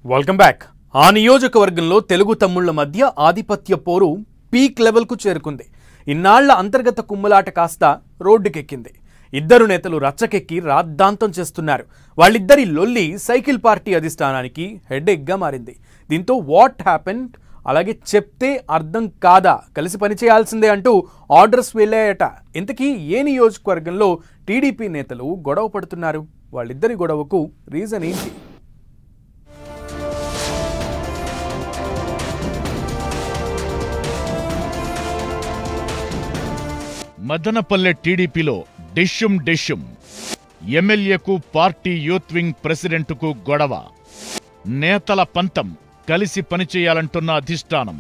Welcome back. ఆ నియోజకవర్గంలో తెలుగు తమ్ముళ్ల మధ్య ఆధిపత్య పోరు పీక్ లెవెల్కు చేరుకుంది. ఇన్నాళ్ల అంతర్గత కుమ్మలాట కాస్త రోడ్డుకెక్కింది. ఇద్దరు నేతలు రచ్చకెక్కి రాద్ధాంతం చేస్తున్నారు. వాళ్ళిద్దరి లొల్లి సైకిల్ పార్టీ అధిష్టానానికి హెడేక్గా మారింది. దీంతో వాట్ హ్యాపెన్, అలాగే చెప్తే అర్థం కాదా, కలిసి పనిచేయాల్సిందే అంటూ ఆర్డర్స్ వెళ్ళాయట. ఇంతకీ ఏ నియోజకవర్గంలో టీడీపీ నేతలు గొడవ పడుతున్నారు? వాళ్ళిద్దరి గొడవకు రీజన్ ఏంటి? మదనపల్లె టీడీపీలో డిష్యుం ఎమ్మెల్యేకు పార్టీ యూత్ వింగ్ ప్రెసిడెంటుకు గొడవ. నేతల పంతం, కలిసి పనిచేయాలంటున్న అధిష్టానం.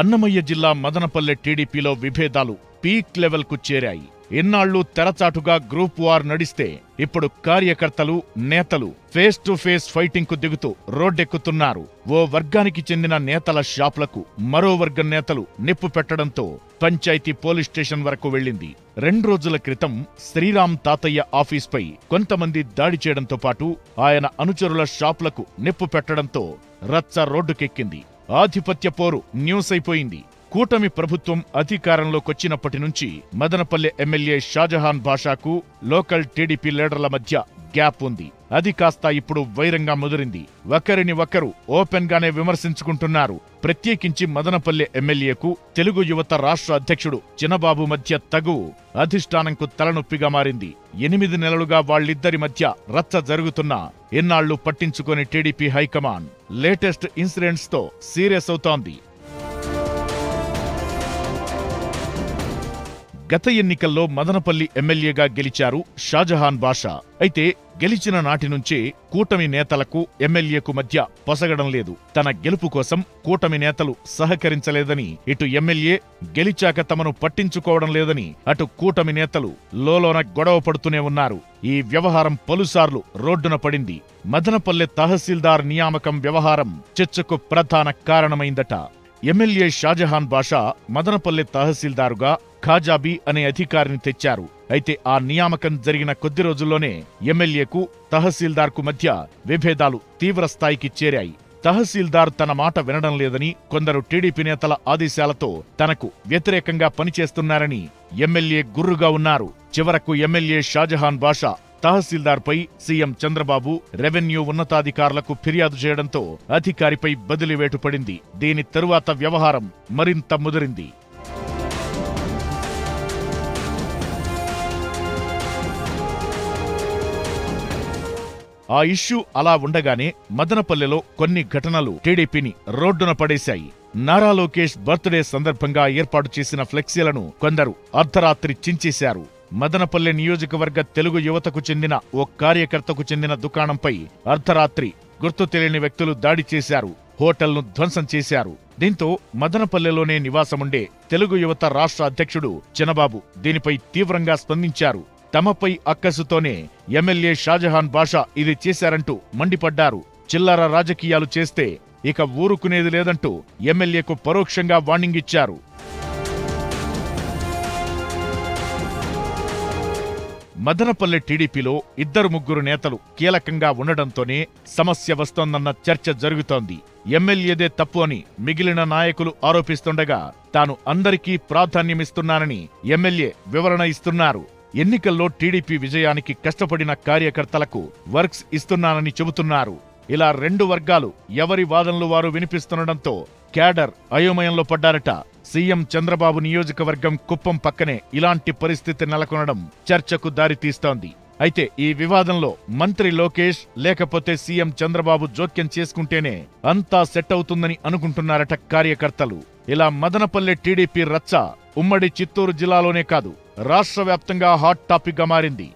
అన్నమయ్య జిల్లా మదనపల్లె టీడీపీలో విభేదాలు పీక్ లెవెల్కు చేరాయి. ఇన్నాళ్లు తెరచాటుగా గ్రూప్ వార్ నడిస్తే ఇప్పుడు కార్యకర్తలు, నేతలు ఫేస్ టు ఫేస్ ఫైటింగ్ కు దిగుతూ రోడ్డెక్కుతున్నారు. ఓ వర్గానికి చెందిన నేతల షాపులకు మరో వర్గం నేతలు నిప్పు పెట్టడంతో పంచాయతీ పోలీస్ స్టేషన్ వరకు వెళ్లింది. 2 రోజుల క్రితం శ్రీరామ్ తాతయ్య ఆఫీస్పై కొంతమంది దాడి చేయడంతో పాటు ఆయన అనుచరుల షాపులకు నిప్పు పెట్టడంతో రచ్చ రోడ్డుకెక్కింది. ఆధిపత్య పోరు న్యూస్ అయిపోయింది. కూటమి ప్రభుత్వం అధికారంలోకొచ్చినప్పటి నుంచి మదనపల్లె ఎమ్మెల్యే షాజహాన్ బాషాకు లోకల్ టీడీపీ లీడర్ల మధ్య గ్యాప్ ఉంది. అది కాస్త ఇప్పుడు వైరంగా ముదిరింది. ఒకరిని ఒకరు ఓపెన్ గానే విమర్శించుకుంటున్నారు. ప్రత్యేకించి మదనపల్లె ఎమ్మెల్యేకు తెలుగు యువత రాష్ట్ర అధ్యక్షుడు చినబాబు మధ్య తగువు అధిష్టానంకు తలనొప్పిగా మారింది. 8 నెలలుగా వాళ్ళిద్దరి మధ్య రచ్చ జరుగుతున్నా ఎన్నాళ్లు పట్టించుకొని టీడీపీ హైకమాండ్ లేటెస్ట్ ఇన్సిడెంట్స్ తో సీరియస్ అవుతోంది. గత ఎన్నికల్లో మదనపల్లి ఎమ్మెల్యేగా గెలిచారు షాజహాన్ బాషా. అయితే గెలిచిన నాటి నుంచే కూటమి నేతలకు ఎమ్మెల్యేకు మధ్య పొసగడం లేదు. తన గెలుపు కోసం కూటమి నేతలు సహకరించలేదని, ఇటు ఎమ్మెల్యే గెలిచాక తమను పట్టించుకోవడం లేదని అటు కూటమి నేతలు లోలోన గొడవ పడుతూనే ఉన్నారు. ఈ వ్యవహారం పలుసార్లు రోడ్డున పడింది. మదనపల్లె తహసీల్దార్ నియామకం వ్యవహారం చర్చకు ప్రధాన కారణమైందట. ఎమ్మెల్యే షాజహాన్ బాషా మదనపల్లె తహసీల్దారుగా ఖాజాబీ అనే అధికారిని తెచ్చారు. అయితే ఆ నియామకం జరిగిన కొద్ది రోజుల్లోనే ఎమ్మెల్యేకు తహసీల్దార్కు మధ్య విభేదాలు తీవ్రస్థాయికి చేరాయి. తహసీల్దార్ తన మాట వినడం లేదని, కొందరు టీడీపీ నేతల ఆదేశాలతో తనకు వ్యతిరేకంగా పనిచేస్తున్నారని ఎమ్మెల్యే గుర్రుగా ఉన్నారు. చివరకు ఎమ్మెల్యే షాజహాన్ బాషా తహసీల్దార్పై సీఎం చంద్రబాబు, రెవెన్యూ ఉన్నతాధికారులకు ఫిర్యాదు చేయడంతో అధికారిపై బదిలీవేటు పడింది. దీని తరువాత వ్యవహారం మరింత ముదిరింది. ఆ ఇష్యూ అలా ఉండగానే మదనపల్లెలో కొన్ని ఘటనలు టీడీపీని రోడ్డున పడేశాయి. నారా లోకేష్ బర్త్డే సందర్భంగా ఏర్పాటు చేసిన ఫ్లెక్సీలను కొందరు అర్ధరాత్రి చించేశారు. మదనపల్లె నియోజకవర్గ తెలుగు యువతకు చెందిన ఓ కార్యకర్తకు చెందిన దుకాణంపై అర్ధరాత్రి గుర్తు తెలియని వ్యక్తులు దాడి చేశారు. హోటల్ను ధ్వంసం చేశారు. దీంతో మదనపల్లెలోనే నివాసముండే తెలుగు యువత రాష్ట్ర అధ్యక్షుడు చినబాబు దీనిపై తీవ్రంగా స్పందించారు. తమపై అక్కసుతోనే ఎమ్మెల్యే షాజహాన్ బాషా ఇది చేశారంటూ మండిపడ్డారు. చిల్లర రాజకీయాలు చేస్తే ఇక ఊరుకునేది లేదంటూ ఎమ్మెల్యేకు పరోక్షంగా వార్నింగ్ ఇచ్చారు. మదనపల్లె టీడీపీలో 2-3 నేతలు కీలకంగా ఉండడంతోనే సమస్య వస్తోందన్న చర్చ జరుగుతోంది. ఎమ్మెల్యేదే తప్పు అని మిగిలిన నాయకులు ఆరోపిస్తుండగా తాను అందరికీ ప్రాధాన్యమిస్తున్నానని ఎమ్మెల్యే వివరణ ఇస్తున్నారు. ఎన్నికల్లో టీడీపీ విజయానికి కష్టపడిన కార్యకర్తలకు వర్క్స్ ఇస్తున్నానని చెబుతున్నారు. ఇలా 2 వర్గాలు ఎవరి వాదనలు వారు వినిపిస్తుండటంతో క్యాడర్ అయోమయంలో పడ్డారట. సీఎం చంద్రబాబు నియోజకవర్గం కుప్పం పక్కనే ఇలాంటి పరిస్థితి నెలకొనడం చర్చకు దారితీస్తోంది. అయితే ఈ వివాదంలో మంత్రి లోకేష్ లేకపోతే సీఎం చంద్రబాబు జోక్యం చేసుకుంటేనే అంతా సెట్ అవుతుందని అనుకుంటున్నారట కార్యకర్తలు. ఇలా మదనపల్లె టీడీపీ రచ్చ ఉమ్మడి చిత్తూరు జిల్లాలోనే కాదు, రాష్ట్ర వ్యాప్తంగా హాట్ టాపిక్ గా మారింది.